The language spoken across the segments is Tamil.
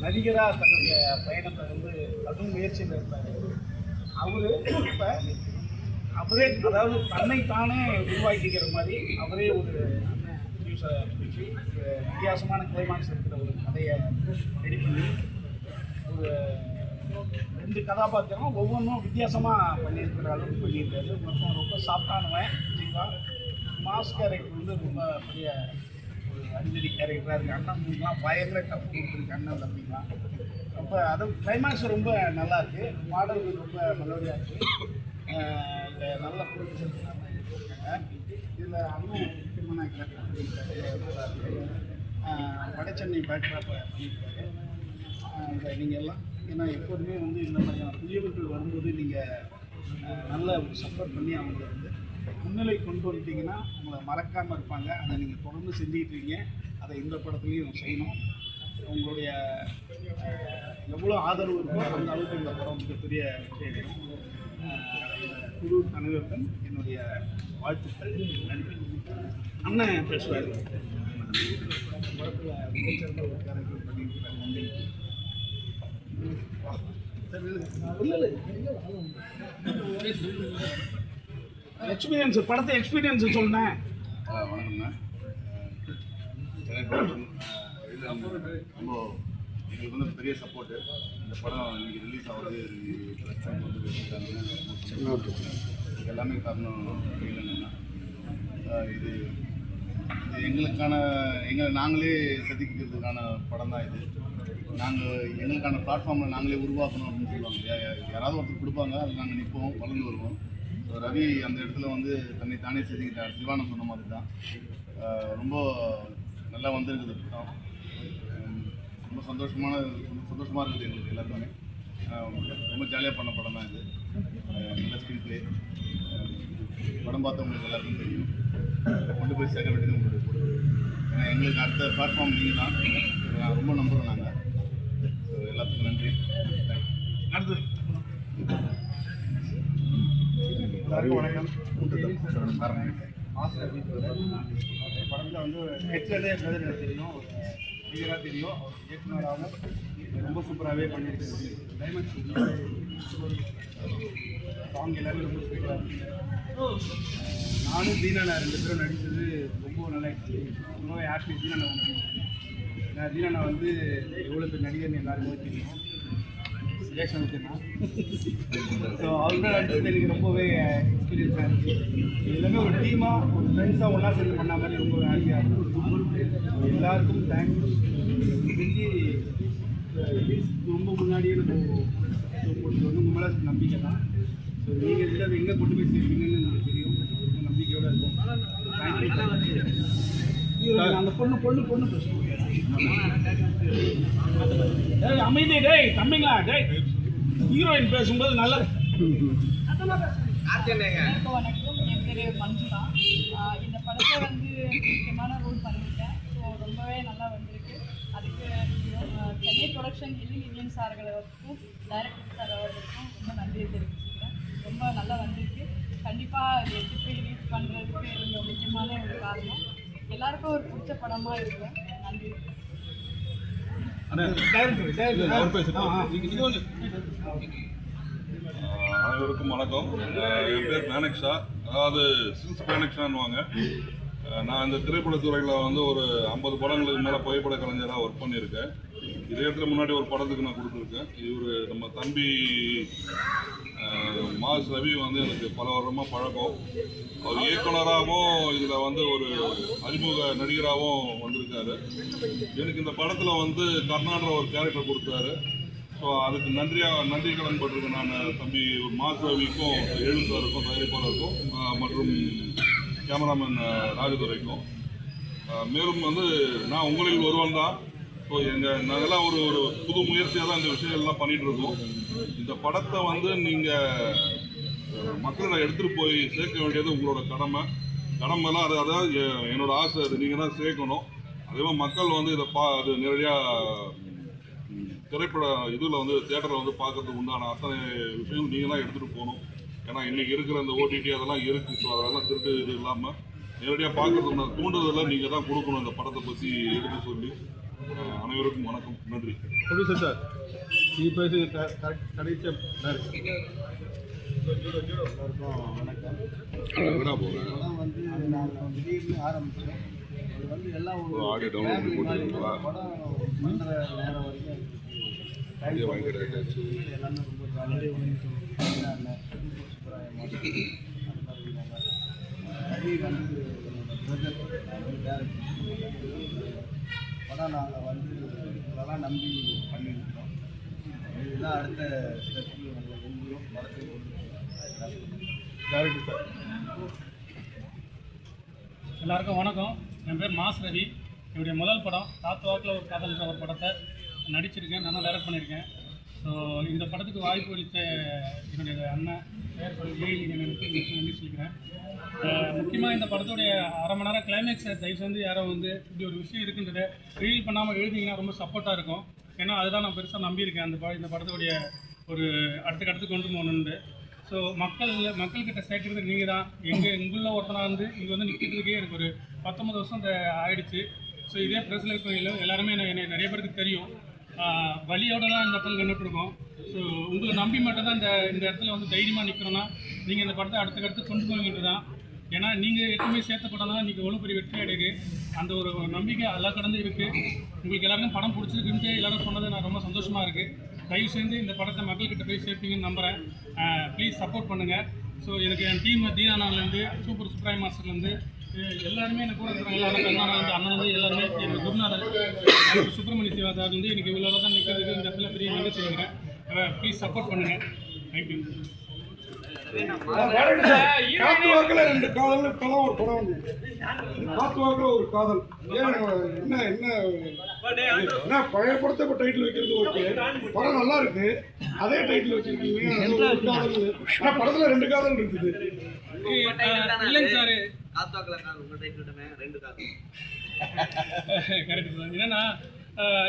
நடிகராக தன்னுடைய பயணத்தை வந்து கடும் முயற்சியில் இருந்தார். இப்போ அவரே அதாவது தன்னைத்தானே உருவாக்கிக்கிற மாதிரி அவரே ஒரு நியூஸை பிடிச்சி ஒரு வித்தியாசமான கிளைமாக்ஸ் இருக்கிற ஒரு கதையை ரெடி பண்ணி ஒரு 2 கதாபாத்திரம் ஒவ்வொன்றும் வித்தியாசமாக பண்ணியிருக்கிற அளவுக்கு பண்ணியிருக்காரு. மொத்தம் ரொம்ப சாஃப்டானவன் ஜீவா. மாஸ் கேரக்டர் வந்து ரொம்ப பெரிய ஒரு அஞ்சலி கேரக்டராக இருக்குது. அண்ணன் பயங்கர டஃப் கொடுத்துருக்கு அண்ணன் தம்பிலாம். ரொம்ப அது கிளைமேக்ஸ் ரொம்ப நல்லாயிருக்கு. பாடல்கள் ரொம்ப மெலோடியாக இருக்குது. இதை நல்ல ப்ரொடியூசர் இருக்காங்க. இதில் அண்ணன் முக்கியமான கேரக்டர் வடச்சென்னை பேக்ராப்பை பண்ணியிருக்காரு. இதை நீங்கள் எல்லாம் ஏன்னா எப்போதுமே வந்து இந்த மாதிரியான புதியவர்கள் வரும்போது நீங்கள் நல்ல ஒரு சப்போர்ட் பண்ணி அவங்கள வந்து முன்னிலை கொண்டு வந்துட்டீங்கன்னா உங்களை மறக்காமல் இருப்பாங்க. அதை நீங்கள் தொடர்ந்து செஞ்சுக்கிட்டு இருக்கீங்க. அதை இந்த படத்துலையும் செய்யணும். உங்களுடைய எவ்வளோ ஆதரவு இருக்கோ அந்த அளவுக்கு இந்த படம் மிகப்பெரிய வெற்றி குழு அனைவருக்கும் என்னுடைய வாழ்த்துக்கள். நன்றி. அண்ணன் பேசுவார். படத்தில் மிகச்சிறந்த ஒரு கேரக்டர் பண்ணியிருக்கிறார். நன்றி. எக்ஸ்பீரியன்ஸ் படத்தை எக்ஸ்பீரியன்ஸ் சொன்னேன். வணக்கம்ண்ணா. ரொம்ப எங்களுக்கு வந்து பெரிய சப்போர்ட்டு. இந்த படம் இன்றைக்கி ரிலீஸ் ஆகுது எல்லாமே காரணம் இல்லைன்னா இது எங்களை நாங்களே செதுக்கிறதுக்கான படம் தான் இது. எங்களுக்கான பிளாட்ஃபார்மில் நாங்களே உருவாக்கணும் அப்படின்னு சொல்லுவாங்க. யாராவது ஒருத்தர் கொடுப்பாங்க, அதில் நாங்கள் நிற்போம், வளர்ந்து வருவோம். ரவி அந்த இடத்துல வந்து தன்னை தானே செதுக்கிட்டார். சிவானந்த் சொன்ன மாதிரி தான். ரொம்ப நல்லா வந்திருக்குது படம். ரொம்ப சந்தோஷமாக இருக்குது எங்களுக்கு எல்லாருமே. ரொம்ப ஜாலியாக பண்ண படம் தான் இது. நல்ல ஸ்க்ரீன் ப்ளே. படம் பார்த்தவங்களுக்கு எல்லாருக்கும் தெரியும். கொண்டு போய் சேர்க்க வேண்டியது உங்களுக்கு பொறுப்பு. ஏன்னா எங்களுக்கு அடுத்த பிளாட்ஃபார்ம் நீங்கள் தான். ரொம்ப நம்புகிறோம் நாங்கள். எல்லாத்துக்கும் நன்றி. அடுத்தது வணக்கம். மாஸ்டர் படத்தில் வந்து ஹெச்லேருந்தே பிரதர் எனக்கு தெரியும், லீடராக தெரியும். இயக்குனராகவும் ரொம்ப சூப்பராகவே பண்ணியிருக்காரு. டைமண்ட்ஸ் சாங் எல்லாருமே ரொம்ப ஸ்பீடாக இருக்குது. நானும் தீனாண்ணா 2 பேரும் நடித்தது ரொம்ப நல்லா எக்ஸ்பீரியன்ஸ். ரொம்பவே ஹாப்பி. தீனாண்ணா வந்து எவ்வளோ பேர் நடிகர்னு எல்லாருமே தெரியும். ரியாக்ஷன் வச்சுருந்தா ஸோ அவங்களோட நடிச்சது எனக்கு ரொம்பவே எக்ஸ்பீரியன்ஸாக இருந்துச்சு. எல்லாமே ஒரு டீமாக ஒரு ஃப்ரெண்ட்ஸாக ஒன்றா சேர்ந்து பண்ண மாதிரி ரொம்ப ஹாப்பியாக இருக்கும். எல்லாருக்கும் தேங்க்ஸ். தெரிஞ்சு ரொம்ப முன்னாடியே போட்டு வந்து உங்கள் மேலே நம்பிக்கை தான். ஸோ நீங்கள் இதில் எங்கே கொண்டு போய் சேர்ப்பீங்கன்னு எனக்கு தெரியும். ரொம்ப நம்பிக்கையோடு இருக்கும். தேங்க்யூ. அந்த பொண்ணு அமைதி. டேய் தம்பிங்களா, டேய் ஹீரோயின் பேசும்போது நல்லா. வணக்கம், என் பேர் மஞ்சுளா. இந்த படத்தை வந்து முக்கியமான ரோல் பண்ணியிருக்கேன். ஸோ ரொம்பவே நல்லா வந்திருக்கு. அதுக்கு சென்னை ப்ரொடக்ஷன் இந்தியன் சார்களுக்கும் டைரக்டர் சார் அவர்களுக்கும் ரொம்ப நன்றி தெரிவிச்சுக்கிறேன். ரொம்ப நல்லா வந்திருக்கு. கண்டிப்பாக இது எடுத்து ரிலீஸ் பண்ணுறதுக்கு ரொம்ப முக்கியமான ஒரு காரணம். எல்லாருக்கும் ஒரு பிடிச்ச படமாக இருக்கும். நன்றி. அனைவருக்கும் வணக்கம். என் பேர் மேனக்ஷா. அதாவது சில்ஸ் மேனக்ஷான்னுவாங்க. நான் இந்த திரைப்படத்துறையில் வந்து ஒரு 50 படங்களுக்கு மேலே புகைப்பட கலைஞராக ஒர்க் பண்ணியிருக்கேன். இதே இடத்துல முன்னாடி ஒரு படத்துக்கு நான் கொடுத்துருக்கேன். இவர் நம்ம தம்பி மாஸ் ரவி வந்து எனக்கு பல வருடமாக பழக்கம். அவர் இயக்குனராகவும் இதில் வந்து ஒரு அறிமுக நடிகராகவும் வந்திருக்காரு. எனக்கு இந்த படத்தில் வந்து கர்நாடகா ஒரு கேரக்டர் கொடுத்தாரு. ஸோ அதுக்கு நன்றி கடன் பட்டிருக்கேன் நான் தம்பி மாஸ் ரவிக்கும், எழுத்தாருக்கும், தயாரிப்பாளருக்கும் மற்றும் கேமராமேன் ராஜதுரைக்கும். மேலும் வந்து நான் உங்களில் ஒருவன் தான். ஸோ நாங்கள்லாம் ஒரு புது முயற்சியாக தான் இந்த விஷயங்கள்லாம் பண்ணிகிட்டு இருக்கோம். இந்த படத்தை வந்து நீங்கள் மக்களிடம் எடுத்துகிட்டு போய் சேர்க்க வேண்டியது உங்களோட கடமைலாம். அதாவது என்னோட ஆசை அது நீங்கள் தான் சேர்க்கணும். அதே மாதிரி மக்கள் வந்து இதை அது நேரடியாக திரைப்பட இதில் வந்து தேட்டரில் வந்து பார்க்கறதுக்கு உண்டான அத்தனை விஷயம் நீங்கள் தான் எடுத்துகிட்டு போகணும். ஏன்னா இன்றைக்கி இருக்கிற அந்த ஓடிடி அதெல்லாம் இருக்குது. ஸோ அதெல்லாம் திருட்டு இது இல்லாமல் நேரடியாக பார்க்கறதுக்கு உண்டான தூண்டுதெல்லாம் நீங்கள் தான் கொடுக்கணும். இந்த படத்தை பற்றி எடுத்து சொல்லி அனைவருக்கும் வணக்கம், நன்றி. ப்ரொடியூசர் சார் நீங்கள் பேசி கடைசியாக எல்லாருக்கும் வணக்கம். படம் வந்து நாங்கள் திடீர்னு ஆரம்பித்தோம். அது வந்து எல்லாம் ஒரு ஆடியோ டவுன்லோட் போட்டுருக்கீங்களா? படம் பண்ணுற நேரம் வரைக்கும் எல்லாமே ரொம்ப ஜாலியாக ரவி வந்து ப்ரொஜெக்ட் படம் நாங்கள் வந்து இதெல்லாம் நம்பி பண்ணியிருக்கோம். இதுதான் அடுத்த ஸ்டெப்பு நாங்கள் எங்கேயும் படத்தை டேரக்டர் சார். எல்லாருக்கும் வணக்கம். என் பேர் மாஸ் ரவி. என்னுடைய முதல் படம் காத்து வாக்கில் ஒரு காதல்ன்ற ஒரு படத்தை நடிச்சிருக்கேன், நான் டைரக்ட் பண்ணியிருக்கேன். ஸோ இந்த படத்துக்கு வாய்ப்பு அளித்த என்னுடைய அண்ணன் பேர் எனக்கு நன்றி சொல்லிக்கிறேன். முக்கியமாக இந்த படத்துடைய அரை மணி நேரம் கிளைமேக்ஸை தயவு செஞ்சு யாரும் வந்து இப்படி ஒரு விஷயம் இருக்குன்றதை ரிவீல் பண்ணாமல் எழுதிங்கன்னா ரொம்ப சப்போர்ட்டாக இருக்கும். ஏன்னா அதுதான் நான் பெருசாக நம்பியிருக்கேன் இந்த படத்துடைய ஒரு அடுத்த கொண்டு போகணுன்னு. ஸோ மக்கள்கிட்ட சேர்க்கறது நீங்கள் தான். உங்களில் ஒருத்தனாக வந்து இங்கே வந்து நிற்கிறதுக்கே எனக்கு ஒரு 19 வருஷம் ஆயிடுச்சு. ஸோ இதே ப்ரெஸ்ஸில் இருக்கிற எல்லாருமே என்னை நிறைய பேருக்கு தெரியும். வழியோடு தான் இந்த இடத்துல நின்றுட்டுருக்கோம். ஸோ உங்களை நம்பி மட்டும் தான் இந்த இடத்துல வந்து தைரியமாக நிற்கிறோன்னா நீங்கள் இந்த படத்தை அடுத்த கொண்டு போவீங்கன்றது தான். ஏன்னா நீங்கள் எப்பவுமே சேர்த்த படம் தான் நீங்கள் எவ்வளோ பெரிய வெற்றி அடையுது. அந்த ஒரு நம்பிக்கை எல்லாம் கடந்து இருக்குது. உங்களுக்கு எல்லாருக்கும் படம் பிடிச்சிருக்குன்ட்டு எல்லோரும் சொன்னது நான் ரொம்ப சந்தோஷமாக இருக்குது. தயவு செஞ்சு இந்த படத்தை மக்கள்கிட்ட போய் சேர்ப்பீங்கன்னு நம்புகிறேன். ப்ளீஸ் சப்போர்ட் பண்ணுங்கள். ஸோ எனக்கு என் டீம் தீனானாலேருந்து சூப்பர் சுப்ராய் மாஸ்டர்லேருந்து எல்லாருமே எனக்கு கூட இருக்கிறாங்க. எல்லாரும் அண்ணன் வந்து எல்லாருமே எனக்கு குருநாதர் சுப்பிரமணிய சிவா சார் வந்து எனக்கு இவ்வளோ தான் நிற்கிறதுக்கு இந்த இடத்துல பெரிய நன்றி சொல்லிக்கிறேன். ப்ளீஸ் சப்போர்ட் பண்ணுங்கள். தேங்க்யூ. காத்து வாக்குல 2 காதல் இப்பெல்லாம் ஒரு படம் வந்து காத்து வாக்குல ஒரு காதல் என்ன பழைய படத்தை இப்போ டைட்டில் வைக்கிறது ஓகே, படம் நல்லா இருக்கு, அதே டைட்டில் வச்சிருக்கீங்க. ஆனா படத்துல 2 காதல் இருக்குது. இல்லைங்க சார், கரெக்ட் சார். என்னன்னா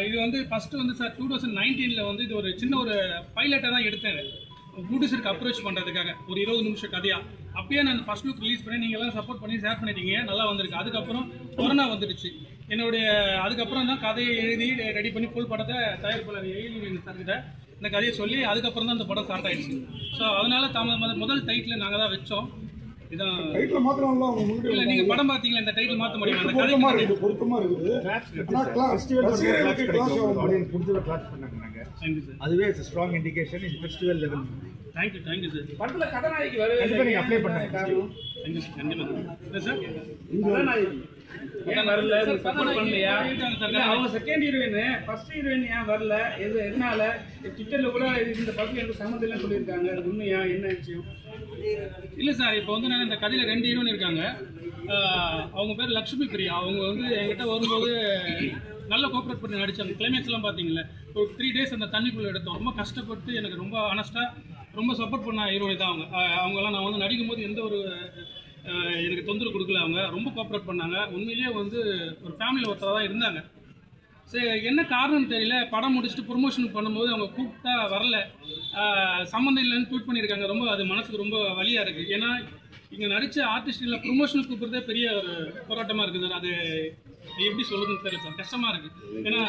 இது வந்து ஃபஸ்ட்டு வந்து சார் 2019 வந்து இது ஒரு சின்ன ஒரு பைலட்டாக தான் எடுத்தேன். ப்ரொடியூசருக்கு அப்ரோச் பண்ணுறதுக்காக ஒரு 20 நிமிஷம் கதையாக. அப்பயே நான் ஃபர்ஸ்ட் லுக் ரிலீஸ் பண்ணி நீங்கள் எல்லாம் சப்போர்ட் பண்ணி ஷேர் பண்ணிட்டீங்க, நல்லா வந்திருக்கு. அதுக்கப்புறம் கொரோனா வந்துடுச்சு. அதுக்கப்புறம் தான் கதையை எழுதி ரெடி பண்ணி ஃபுல் படத்தை தயாரிப்பாளர் ஏலியன் சார்கிட்ட இந்த கதையை சொல்லி அதுக்கப்புறம் தான் இந்த படம் ஸ்டார்ட் ஆகிடுச்சு. ஸோ அதனால முதல் டைட்டில் நாங்கள் தான் வச்சோம். இதான் டைட்டில் மாத்திரம் இல்லை, நீங்கள் படம் பார்த்தீங்களா? இந்த டைட்டில் மாற்ற முடியும். அந்த கதை பொருத்தமாக இருக்குது. அதுவே ஸ்ட்ராங் இண்டிகேஷன் இது ஃபெஸ்டிவல் லெவல். Thank you sir. படத்தில் கதாநாயகி கண்டிப்பாக நீங்கள் அப்ளை பண்ணுங்க. Thank you sir. கண்டிப்பாக இல்லை சார். ஏன் வரல? சப்போர்ட் பண்ணலையா? அவங்க செகண்ட் ஹீரோயின், ஃபர்ஸ்ட் ஹீரோயின் ஏன் வரல? எதனால? ட்விட்டரில் கூட இந்த படத்தில் எனக்கு சம்மந்தம் இல்லைன்னு சொல்லியிருக்காங்க. அது உண்மையா? என்ன விஷயம்? இல்லை சார், இப்போ வந்து நான் இந்த கதையில் 2 ஹீரோயின் இருக்காங்க. அவங்க பேர் லக்ஷ்மி பிரியா. அவங்க வந்து என்கிட்ட வரும்போது நல்ல கோஆப்ரேட் பண்ணி நடித்தாங்க. கிளைமேக்ஸ்லாம் பார்த்தீங்களா, ஒரு 3 days அந்த தண்ணிக்குள்ளே எடுத்தோம். ரொம்ப கஷ்டப்பட்டு எனக்கு ரொம்ப ஆனஸ்ட்டாக ரொம்ப சப்போர்ட் பண்ண ஹீரோயின் தான் அவங்கெல்லாம். நான் வந்து நடிக்கும் போது எந்த ஒரு எனக்கு தொந்தரவு கொடுக்கல. அவங்க ரொம்ப கோஆப்ரேட் பண்ணாங்க. உண்மையிலேயே வந்து ஒரு ஃபேமிலியில் ஒருத்தராக தான் இருந்தாங்க. சரி, என்ன காரணம் தெரியல, படம் முடிச்சுட்டு ப்ரொமோஷனுக்கு பண்ணும்போது அவங்க கூப்பிட்டா வரல, சம்மந்தம் இல்லைன்னு ட்வீட் பண்ணியிருக்காங்க. ரொம்ப அது மனசுக்கு ரொம்ப வலியாக இருக்குது. ஏன்னா இங்கே நடித்த ஆர்டிஸ்டில் ப்ரொமோஷனுக்கு கூப்பிட்றதே பெரிய ஒரு போராட்டமாக இருக்குது சார். அது எப்படி சொல்லுதுன்னு தெரியல சார், கஷ்டமாக இருக்குது. ஏன்னா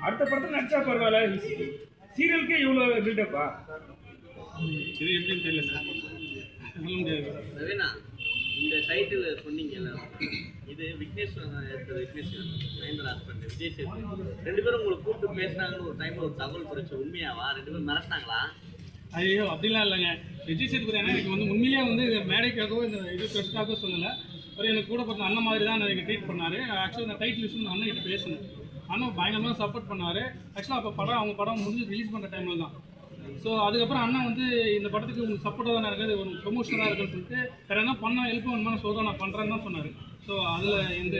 அடுத்த படத்தில் நடிச்சா பரவாயில்ல, சீரியலுக்கே இவ்வளோ பில்டப்பா? இது எப்படின்னு தெரியல சார், சொல்ல முடியாது. ரவீனா, இந்த டைட்டில் சொன்னீங்கல்ல, இது விக்னேஸ்வரன் எடுத்தது. விக்னேஸ்வரன் மகேந்திர ஹஸ்பண்ட் விஜய் சேதுபதி 2 பேரும் உங்களை கூப்பிட்டு பேசினாங்கன்னு ஒரு டைமில் ஒரு தகவல் கிடைச்ச. உண்மையாவா? 2 பேரும் மிரட்டினாங்களா? ஐயோ அப்படிலாம் இல்லைங்க. விஜய் சேதுபதி ஏன்னா எனக்கு வந்து உண்மையிலேயே வந்து மேடைக்காகவோ இந்த இது ட்ரெஸ்ட்டாகவோ சொல்லலை. ஒரு எனக்கு கூட பார்த்த அண்ணன் மாதிரி தான் எனக்கு ட்ரீட் பண்ணார். ஆக்சுவலாக இந்த டைட்டில் விஷயம் நான் அண்ணன் கிட்ட பேசினேன். அண்ணன் பயங்கரமாக சப்போர்ட் பண்ணார். ஆக்சுவலாக அப்போ அவங்க படம் முடிஞ்சு ரிலீஸ் பண்ணுற டைமில் தான். ஸோ அதுக்கப்புறம் அண்ணன் வந்து இந்த படத்துக்கு உங்களுக்கு சப்போர்ட்டாக தானே இருக்குது, ஒரு ப்ரொமோஷனாக இருக்குன்னு சொல்லிட்டு வேறு என்ன பண்ணால் ஹெல்ப் பண்ணுமான சொல்கிறேன், நான் பண்ணுறேன்னு தான் சொன்னார். ஸோ அதில் எந்த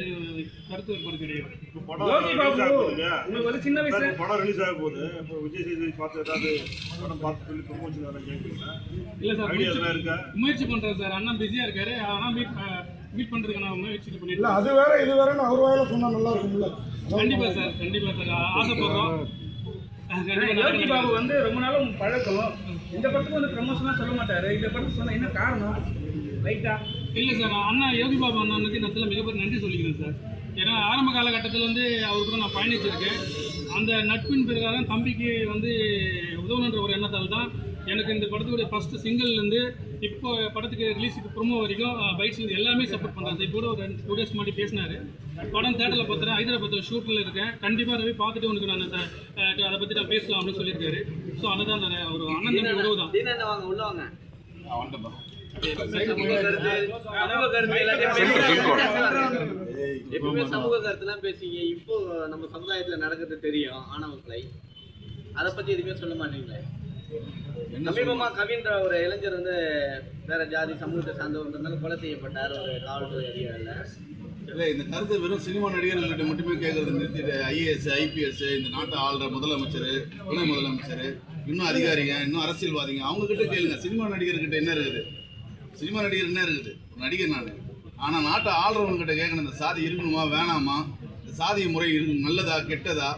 கருத்து வேறுபாடு கிடையாது. உங்களுக்கு ஒரு சின்ன வயசு படம் ரிலீஸ் ஆக போகுது. இப்போ விஜய் சேதுபதி பார்த்து ஏதாவது படம் பார்த்து சொல்லி ப்ரொமோஷன் வேறு கேட்குறீங்களா? இல்லை சார், இருக்கா? முயற்சி பண்ணுறேன் சார். அண்ணன் பிஸியாக இருக்காரு. ஆனால் மீட் பண்ணுறதுக்கு நான் முயற்சி பண்ணிட்டு அது வேற இது வேறன்னு அவர் வாயில சொன்னால் நல்லா இருக்கும்ல. கண்டிப்பாக சார் ஆசைப்படுறோம். யோகி பாபு வந்து ரொம்ப நாளும் பழக்கம். இந்த படத்துக்கு வந்து ப்ரமோஷனாக சொல்ல மாட்டார். இந்த படத்துக்கு சொன்னால் என்ன காரணம்? ரைட்டா? இல்லை சார், அண்ணா யோகி பாபு அண்ணனுக்கு இந்த இடத்துல மிகப்பெரிய நன்றி சொல்லிக்கிறேன் சார். ஏன்னா ஆரம்ப காலகட்டத்தில் வந்து அவர் கூட நான் பயணிச்சிருக்கேன். அந்த நட்பின் பிரகாரம் தம்பிக்கு வந்து உதவணுன்ற ஒரு எண்ணத்தால் தான் எனக்கு இந்த படத்துடைய ஃபஸ்ட்டு சிங்கிள்லேருந்து இப்போ படத்துக்கு ரிலீஸுக்கு ப்ரோமோ வரைக்கும் பைக்ஸ் எல்லாமே சப்போர்ட் பண்ணுறாங்க. இப்போ கூட ஒரு 2 டேஸ் முன்னாடி பேசினார். படம் தேட்டரில் பார்த்துறேன், ஹைதராபாத்தில் ஷூட்டில் இருக்கேன், கண்டிப்பாக ரவி பார்த்துட்டு உனக்கு நான் அதை பற்றி நான் பேசலாம் அப்படின்னு சொல்லியிருக்காரு. ஸோ அதுதான் அந்த ஒரு அண்ணன் தம்பி உறவு தான். தீனா வாங்க உள்ள வாங்க. வந்துட்டோம். எப்பவுமே சமூக கருத்துலாம் பேசுவீங்க. இப்போ நம்ம சமுதாயத்துல நடக்கிறது தெரியும், ஆணவ கொலை. அதை பத்தி எதுவுமே சொல்ல மாட்டீங்களே. சமீபமா கவின்ற ஒரு இளைஞர் வந்து வேற ஜாதி சமூகத்தை சார்ந்தவன்றதுனால கொலை செய்யப்பட்டார் ஒரு காவல்துறை அதிகாரியில். இல்லை, இந்த கருத்து வெறும் சினிமா நடிகர்கள்கிட்ட மட்டுமே கேட்கறது நிறுத்திட்டு ஐஏஎஸ், ஐபிஎஸ், இந்த நாட்டை ஆள்ற முதலமைச்சர், துணை முதலமைச்சர், இன்னும் அதிகாரிங்க, இன்னும் அரசியல்வாதிங்க, அவங்க கிட்ட கேளுங்க. சினிமா நடிகர்கிட்ட என்ன இருக்குது? சினிமா நடிகர் என்ன இருக்குது? நடிகர் நான். ஆனால் நாட்டை ஆள்றவங்க கிட்ட கேட்கணும், இந்த சாதி இருக்கணுமா வேணாமா, இந்த சாதிய முறை இருக்கு நல்லதா கெட்டதா,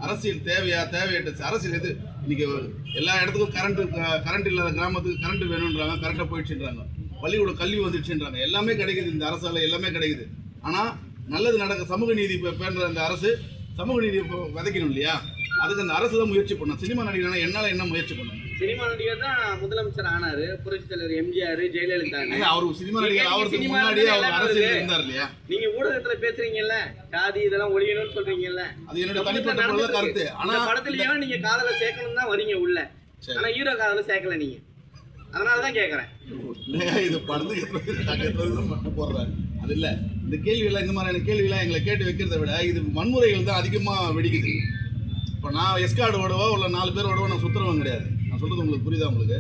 அரசியல் தேவையா தேவையற்ற அரசியல் எது? இன்னைக்கு எல்லா இடத்துக்கும் கரண்ட் இல்லாத கிராமத்துக்கு கரண்ட் வேணுன்றாங்க, கரெக்டாக போயிடுச்சுன்றாங்க. பள்ளிக்கூட கல்வி வந்துடுச்சுன்றாங்க. எல்லாமே கிடைக்குது இந்த அரசால், எல்லாமே கிடைக்குது. ஆனால் நல்லது நடக்க சமூக நீதி பேன்ற அந்த அரசு சமூக நீதி விதைக்கணும் இல்லையா? அதுக்கு அந்த அரசு தான் முயற்சி பண்ணணும். சினிமா நடிகர்னா என்னால் என்ன முயற்சி பண்ணணும்? சினிமா நடிகர் தான் முதலமைச்சர் ஆனாரு. புரட்சித் தலைவர் எம்ஜிஆர், ஜெயலலிதா. அவரு சினிமா நடிகர் ஆகிறதுக்கு முன்னாடியே அவர் அரசியல் இருந்தார் இல்லையா? நீங்க ஊடகத்துல பேசுறீங்கல்ல, ஜாதி இதெல்லாம் ஒழியணும்னு சொல்றீங்கல்ல, அது என்னோட தனிப்பட்ட கருத்து. ஆனா படத்துலயும் நீங்க காதல சேர்க்கணும் தான் வரீங்க உள்ள, ஆனா ஹீரோ காதல சேர்க்கல நீங்க. அதனாலதான் கேக்குறேன். இது படத்துக்கு மட்டும் போடுறேன் அது இல்லை. இந்த கேள்வியெல்லாம், இந்த மாதிரியான கேள்வியெல்லாம் எங்களை கேட்டு வைக்கிறத விட இது வன்முறைகள் தான் அதிகமாக வெடிக்குது. இப்போ நான் எஸ்கார்டு ஓடவோ இல்லை 4 பேர் ஓடவோ நான் சுற்றுறவங்க கிடையாது. நான் சொல்கிறது உங்களுக்கு புரியுதா? உங்களுக்கு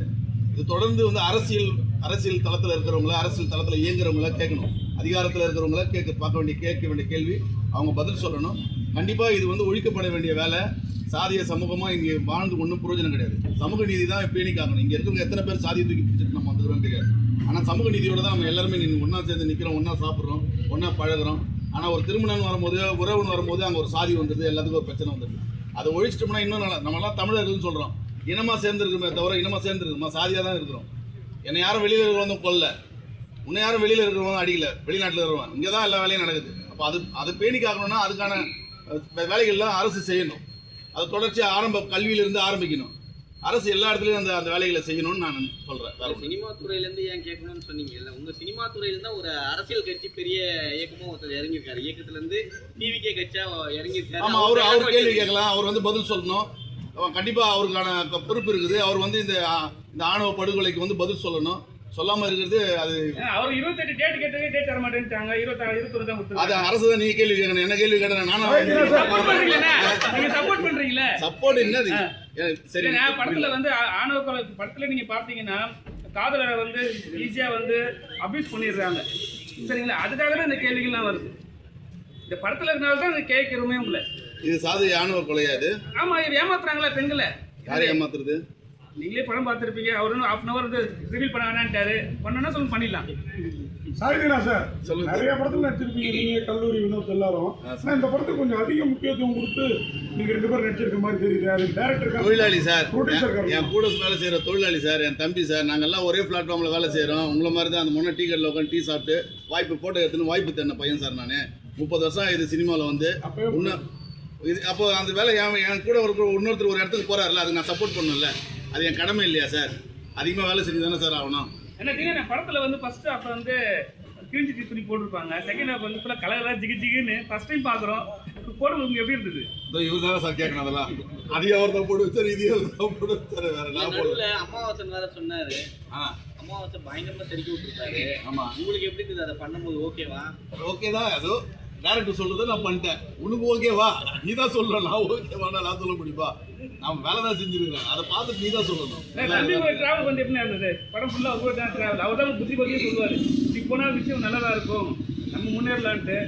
இது தொடர்ந்து வந்து அரசியல் தளத்தில் இருக்கிறவங்கள, அரசியல் தளத்தில் இயங்குறவங்கள கேட்கணும். அதிகாரத்தில் இருக்கிறவங்கள கேட்க வேண்டிய கேள்வி, அவங்க பதில் சொல்லணும். கண்டிப்பாக இது வந்து ஒழிக்கப்பட வேண்டிய வேலை. சாதிய சமூகமாக இங்கே வாழ்ந்து ஒன்றும் பிரயோஜனம் கிடையாது. சமூக நீதி தான் பேணி காக்கணும். இங்கே இருக்கிறவங்க எத்தனை பேர் சாதியை தூக்கி பிடிச்சிட்டு நம்ம வந்துக்கிறோம் தெரியாது. ஆனால் சமூக நீதியோடு தான் நம்ம எல்லாருமே ஒன்றா சேர்ந்து நிற்கிறோம், ஒன்றா சாப்பிட்றோம், ஒன்றா பழகிறோம். ஆனால் ஒரு திருமணம் வரும்போது, உறவுன்னு வரும்போது அங்கே ஒரு சாதி வந்துடுது, எல்லாத்துக்கும் ஒரு பிரச்சனை வந்துடுது. அதை ஒழிச்சிட்டோம்னா இன்னும் நல்லா. நம்மளாம் தமிழர்கள்னு சொல்கிறோம், இனமாக சேர்ந்துருக்குமே தவிர இனமாக சேர்ந்துருக்குமா? சாதியாக தான் இருக்கிறோம். என்னை யாரும் வெளியில் இருக்கிறவங்க கொல்ல, உன்னை யாரும் வெளியில் இருக்கிறவங்க அடிக்கல, வெளிநாட்டில் இருக்கிறவங்க. இங்கே தான் எல்லா வேலையும் நடக்குது. அப்போ அது பேணி காக்கணும்னா அதுக்கான வேலைகள்லாம் அரசு செய்யணும். அது தொடர்ச்சியாக கல்வியிலிருந்து ஆரம்பிக்கணும். அரசு எல்லா இடத்துலையும் அந்த வேலைகளை செய்யணும்னு நான் சொல்கிறேன். சினிமா துறையிலேருந்து ஏன் கேட்கணும்னு சொன்னீங்கல்ல, உங்கள் சினிமா துறையிலேருந்து ஒரு அரசியல் கட்சி பெரிய இயக்கமும் ஒருத்தர் இறங்கியிருக்காரு. இயக்கத்துலேருந்து டிவிகே கட்சியாக இறங்கியிருக்காரு. ஆமாம், அவர் கேள்வி கேட்கலாம், அவர் வந்து பதில் சொல்லணும். கண்டிப்பாக அவருக்கான பொறுப்பு இருக்குது. அவர் வந்து இந்த ஆணவ படுகொலைக்கு வந்து பதில் சொல்லணும். சொல்லாமல் இருக்கிறது அது. அவர் 28 டேட் கேட்டதே டேட் தர மாட்டேன்ட்டாங்க. 21 தான் கொடுத்தாங்க. அது அரசு தான். நீங்க கேள்வி கேட்கணும், என்ன கேள்வி கேட்கணும்? நானும் நீங்க சப்போர்ட் பண்றீங்களே. சப்போர்ட் என்னது? சரி, படத்துல வந்து ஆணவ கொலை படத்துல நீங்க பார்த்தீங்கன்னா காதலரை வந்து ஈஸியா வந்து அபியூஸ் பண்ணிடுறாங்க. சரிங்களா? அதுக்காக தான் இந்த கேள்விகள்லாம் வருது. இந்த படத்துல இருக்கனால தான் கேட்கிறோமே உங்களை. இது சாதி ஆணவ கொலையாது? ஆமா, ஏமாத்துறாங்களா பெண்களை? யார் ஏமாத்துறது? நீங்களே படம் பார்த்துருப்பீங்க. அவர் வந்து 1/2 hour வந்து ரிவீல் பண்ண வேணான்ட்டாரு. பண்ணனா சொல்லுங்க, பண்ணிடலாம். சாரிதீனா சார், நிறைய படத்துல நடிச்சிருப்பீங்க நீங்க, கல்லூரி வினோத் எல்லாரும். ஆனா இந்த படத்துக்கு கொஞ்சம் அதிக முக்கியத்துவம் கொடுத்து நீங்க 2 பேரும் நடிச்சிருக்க மாதிரி தெரியுது. அது டைரக்டர் தொழிலாளி சார், என் கூட வேலை செய்யற தொழிலாளி சார், என் தம்பி சார். நாங்கெல்லாம் ஒரே பிளாட்ஃபார்ம்ல வேலை செய்யறோம். உங்களை மாதிரி தான் அந்த முன்ன டீ கடையில் உட்காந்து டீ சாப்பிட்டு வாய்ப்பு போட்டோ எடுத்துன்னு வாய்ப்பு தண்ண பையன் சார். நான் 30 வருஷம் இது சினிமாவில் வந்து இன்னும் இது. அப்போ அந்த வேலை என் கூட இன்னொருத்தர் ஒரு இடத்துக்கு போறாருல, அதுக்கு நான் சப்போர்ட் பண்ணல. அது என் கடமை இல்லையா சார்? அதிகமாக வேலை செஞ்சு தானே சார் ஆகணும். என்ன படத்தில் வந்து ஃபர்ஸ்ட் ஹாஃப் வந்து கிழிஞ்சி துணி போட்டிருப்பாங்க. செகண்ட் ஹாஃப் வந்து ஃபுல்லாக கலர்லாம் ஜிகின்னு ஃபர்ஸ்ட் டைம் பார்க்குறோம். போடுறது எப்படி இருந்தது? இவர் தானே சார் கேட்கணும் அதெல்லாம். அதையும் அவர் தான் போட்டு வச்சார், இதையும் அவர் தான் போட்டு வச்சார். வேற நான் போடல. அமாவாசன் வேற சொன்னாரு. அமாவாசை பயங்கரமா தெறிக்க விட்டுருக்காரு. ஆமா, உங்களுக்கு எப்படி இருந்தது அதை பண்ணும்போது? ஓகேவா? ஓகே தான். அதோ டேரக்டர் சொல்றதை நான் பண்ணிட்டேன். உனக்கு ஓகேவா? நீ தான் சொல்லணும். நான் ஓகேவானா நான் சொல்ல முடியுமா? நான் வேலை தான் செஞ்சிருக்கேன். அதை பார்த்துட்டு நீ தான் சொல்லணும். டிராவல் வந்து எப்படி இருந்தது? படம் ஃபுல்லாக ஒவ்வொரு தான் டிராவல். அவர் தான் புத்தி பற்றியும் சொல்லுவார். இப்படி போனால் விஷயம் நல்லா தான் இருக்கும், நம்ம முன்னேறலான்ட்டு.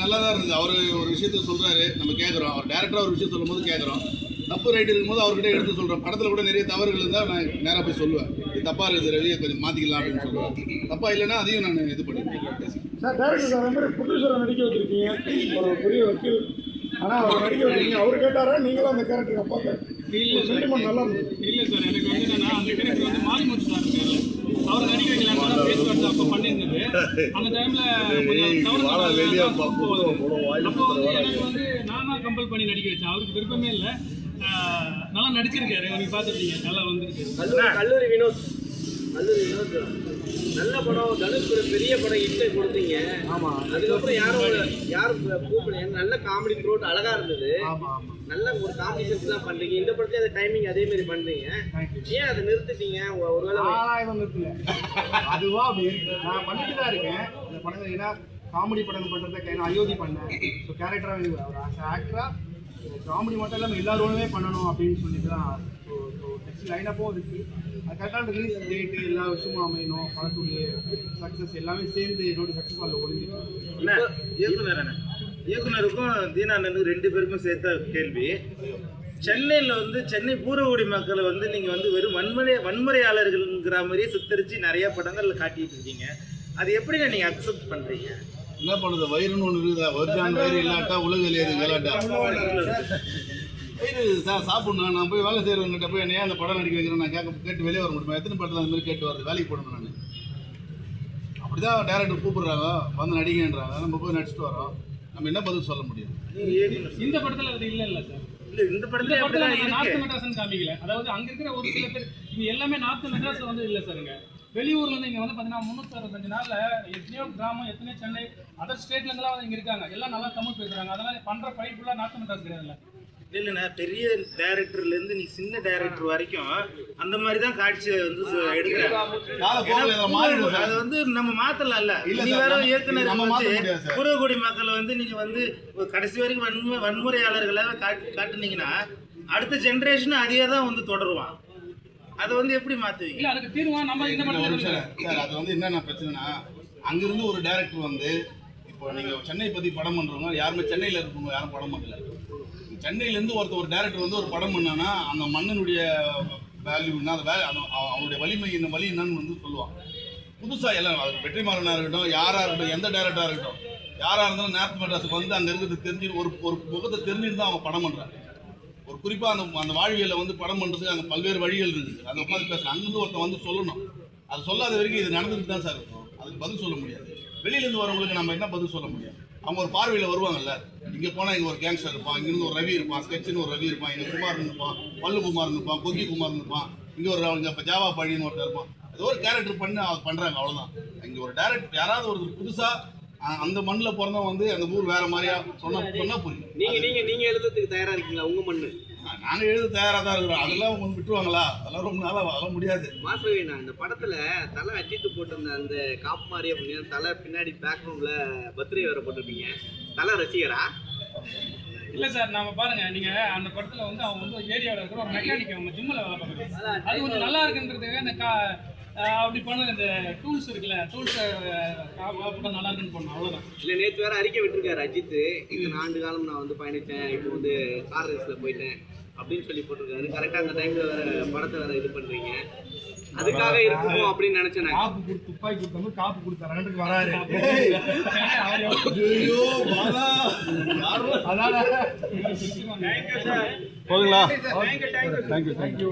நல்லா தான் இருந்தது. அவர் ஒரு விஷயத்த சொல்றாரு, நம்ம கேட்குறோம். அவர் டேரக்டராக ஒரு விஷயம் சொல்லும் போது கேட்குறோம். தப்பு ரைட் இருக்கும்போது அவர்கிட்ட எடுத்து சொல்கிறோம். படத்தில் கூட நிறைய தவறுகள் இருந்தால் நான் நேராக போய் சொல்லுவேன், இது தப்பாக இருக்குது ரவி, கொஞ்சம் மாற்றிக்கலாம் அப்படின்னு சொல்லுவேன். தப்பாக இல்லைன்னா அதையும் நான் இது பண்ணிருக்கேன் சார். டேரக்டர் சார் மாதிரி ப்ரொடியூசரை நடிக்க வச்சிருக்கீங்க, ஒரு பெரிய வக்கீல். ஆனால் அவர் நடிக்க வச்சிருக்கீங்க. அவர் கேட்டாரா நீங்களும் அந்த கேரக்டருக்கு அப்பா? இல்லை சென்டிமெண்ட் நல்லா இருந்தது. இல்லை சார், எனக்கு வந்து என்னன்னா அந்த கேரக்டர் வந்து மாரிமுத்து சார் இருக்காரு. அவரை நடிக்க வைக்கலாம்னு தான் பேச்சுவார்த்தை அப்போ பண்ணியிருந்தது. அந்த டைமில் கொஞ்சம் தவறு அப்போ வந்து எனக்கு வந்து நான் தான் கம்பல் பண்ணி நடிக்க வச்சேன். அவருக்கு விருப்பமே இல்லை. நல்லா நடிச்சிருக்காரு, நீங்கள் பார்த்துருக்கீங்க, நல்லா வந்திருக்கு. கல்லூரி வினோத் நல்ல படம், தனுஷ் கூட பெரிய படம் ஹிட்டை கொடுத்தீங்க. ஆமாம். அதுக்கப்புறம் யாரும் கூப்பிடுங்க. நல்ல காமெடி த்ரோட் அழகா இருந்தது. நல்ல ஒரு காம்பினேஷன்ஸ்லாம் பண்றீங்க. இந்த படத்துல அந்த டைமிங் அதே மாதிரி பண்றீங்க. ஏன் அதை நிறுத்திட்டீங்க? ஒருவேளை நிறுத்தல, அதுவா அப்படி இருக்கு. நான் பண்ணிட்டு தான் இருக்கேன் இந்த படங்கள். ஏன்னா காமெடி படம் பண்ணுறத நான் அயோத்தி பண்ணேன். ஸோ கேரக்டராக ஒரு ஆக்டராக காமெடி மட்டும் இல்லாமல் எல்லா ரோலுமே பண்ணணும் அப்படின்னு சொல்லிட்டு தான். ஸோ நெக்ஸ்ட் லைனப்பும் இருக்குது. அது கரெக்டான ரிலீஸ் டேட்டு எல்லா விஷயமும் அமையணும். படத்துடைய சக்ஸஸ் எல்லாமே சேர்ந்து என்னோட சக்ஸஸ் அதில் ஒழிஞ்சிருக்கு. இயக்குனருக்கும் தீனானனுக்கும் 2 பேருக்கும் சேர்த்த கேள்வி. சென்னையில் வந்து சென்னை பூர்வகுடி மக்களை வந்து நீங்கள் வந்து வெறும் வன்முறையாளர்கள்ங்கிற மாதிரியே சித்தரித்து நிறைய படங்கள் காட்டிட்டு இருக்கீங்க. அது எப்படிங்க நீங்கள் அக்செப்ட் பண்ணுறீங்க? என்ன பண்ணுறது, வயிறுன்னு ஒன்று இருக்குதா? வருஷம் வயிறு இல்லாட்டா உலக இல்லையாது கேளாட்டா வயிறு சாப்பிடணும். நான் போய் வேலை செய்கிறவங்ககிட்ட போய் என்னையா அந்த படம் நடிக்க வைக்கிறேன் நான் கேட்டு வெளியே வர முடியுமா? எத்தனை படத்தில் அந்த மாதிரி கேட்டு வருது, வேலைக்கு போடணும். நான் அப்படி தான் டேரக்டர் கூப்பிடுறாங்க, வந்து நடிகன்றாங்க, நம்ம போய் நடிச்சுட்டு வரோம். நம்ம என்ன பதில் சொல்ல முடியும்? இந்த படத்தில் அது இல்லை சார். இல்லை, இந்த படத்தில் நார்த் மெட்ராஸ்ன்னு காமிக்கல. அதாவது அங்கே இருக்கிற ஒரு சில பேர் இங்கே எல்லாமே நார்த் மெட்ராஸில் வந்து இல்லை சார். இங்கே வெளியூர்லேருந்து இங்கே வந்து பார்த்தீங்கன்னா 365 நாளில் எத்தனையோ கிராமம், எத்தனையோ சென்னை, அதர் ஸ்டேட்லேருந்துலாம் வந்து இங்கே இருக்காங்க. எல்லாம் நல்லா தமிழ் பேசுகிறாங்க. அதனால் பண்ணுற பைப் ஃபுல்லாக நார்த் மெட்ராஸ் கிடையாதுல்ல. இல்லைண்ணா, பெரிய டைரக்டர்லேருந்து நீ சின்ன டைரக்டர் வரைக்கும் அந்த மாதிரி தான் காட்சியை வந்து எடுக்கிறாங்க. அது வந்து நம்ம மாற்றலாம்ல. நீ வேற இயக்குனர் வந்து பூர்வகுடி மக்களை வந்து நீங்கள் வந்து கடைசி வரைக்கும் வன்முறையாளர்களாக காட்டுனீங்கன்னா அடுத்த ஜென்ரேஷனும் அதே தான் வந்து தொடருவான். அதை வந்து எப்படி மாற்றுவீங்க? இல்லை, அதுக்கு தீர்வா நம்ம இந்த படம் சார். அது வந்து என்னென்ன பிரச்சனைனா, அங்கிருந்து ஒரு டைரக்டர் வந்து இப்போ நீங்கள் சென்னை பற்றி படம் பண்ணுறவங்க யாருமே சென்னையில் இருக்கவங்க யாரும் படம் பண்ணல. சென்னையிலேருந்து ஒரு டைரக்டர் வந்து ஒரு படம் பண்ணான்னா அந்த மண்ணினுடைய வேல்யூன்னா அந்த அவனுடைய வலிமை என்ன வலி என்னன்னு வந்து சொல்லுவான். புதுசாக எல்லாம் அது வெற்றிமாறனாக இருக்கட்டும், யாராக இருக்கட்டும், எந்த டைரக்டராக இருக்கட்டும், யாராக இருந்தாலும் நார்த் மெட்ராஸுக்கு வந்து அங்கே இருக்கிறது தெரிஞ்சு ஒரு முகத்தை தெரிஞ்சுட்டு தான் அவங்க படம் பண்ணுறாங்க. ஒரு குறிப்பாக அந்த வாழ்வியலை வந்து படம் பண்ணுறதுக்கு அங்கே பல்வேறு வழிகள் இருக்குது. அதை உட்காந்து பேச அங்கேருந்து ஒருத்தன் வந்து சொல்லணும். அது சொல்லாத வரைக்கும் இது நடந்துட்டு தான் சார் இருக்கும். அதுக்கு பதில் சொல்ல முடியாது. வெளியிலேருந்து வரவங்களுக்கு நம்ம என்ன பதில் சொல்ல முடியும்? அவங்க ஒரு பார்வையில் வருவாங்கல்ல. இங்கே போனால் இங்கே ஒரு கேங்ஸ்டர் இருப்பான், இங்கேருந்து ஒரு ரவி இருப்பான், ஸ்கெட்சுன்னு ஒரு ரவி இருப்பான், இங்கே குமார் இருப்பான், பல்லு குமார் இருப்பான், கொக்கி குமார் இருப்பான், இங்கே ஒரு அவங்க இப்போ ஜாவா பழின்னு ஒருத்தர் இருப்பான். அது ஒரு கேரக்டர் பண்ணி அவங்க பண்ணுறாங்க, அவ்வளோதான். இங்கே ஒரு டேரக்டர் யாராவது ஒரு புதுசாக அந்த மண்ணில் பிறந்தவங்க வந்து அந்த ஊர் வேறு மாதிரியா சொன்னால் புரியும். நீங்கள் எழுதுறதுக்கு தயாராக இருக்கீங்களா? உங்கள் மண்ணு நாங்கள் எழுத தயாராக தான் இருக்கிறோம். அதெல்லாம் அவங்க விட்டுருவாங்களா? அதெல்லாம் ரொம்ப நாளாக அதெல்லாம் முடியாது. மாஸ்டர், இந்த படத்தில் தலை அஜித்து போட்டிருந்த அந்த காப்பு மாதிரி அப்படின்னு தலை பின்னாடி பேக்ரவுண்டில் பர்த்டே வேறு போட்டிருப்பீங்க. தலை ரசிகரா? இல்லை சார், நம்ம பாருங்க, நீங்கள் அந்த படத்தில் வந்து அவங்க வந்து ஏரியாவில் இருக்கிற ஒரு மெக்கானிக் அவங்க ஜிம்மில் வேலை பார்க்குறாங்க. அது கொஞ்சம் நல்லா இருக்குன்றதுக்கு அந்த அப்படி பண்ண இந்த டூல்ஸ் இருக்குல்ல, டூல்ஸை நல்லா இருக்குன்னு பண்ணோம், அவ்வளோதான். இல்லை, நேற்று வேறு அறிக்கை விட்டுருக்காரு அஜித்து. இத்தனை ஆண்டு காலம் நான் வந்து பயணித்தேன், இப்போ வந்து கார் ரேஸில் போயிட்டேன் அப்படின்னு சொல்லி போட்டிருக்காரு. கரெக்டாக அந்த டைமில் வேறு படத்தை வேறு இது பண்ணுறீங்க. அதுக்காக இருக்குமோ அப்படின்னு நினைச்சேன். காப்பு கொடுத்து துப்பாக்கி கொடுத்தவங்க காப்பு கொடுத்தாரு வராரு. போதுங்களா? தேங்க்யூ.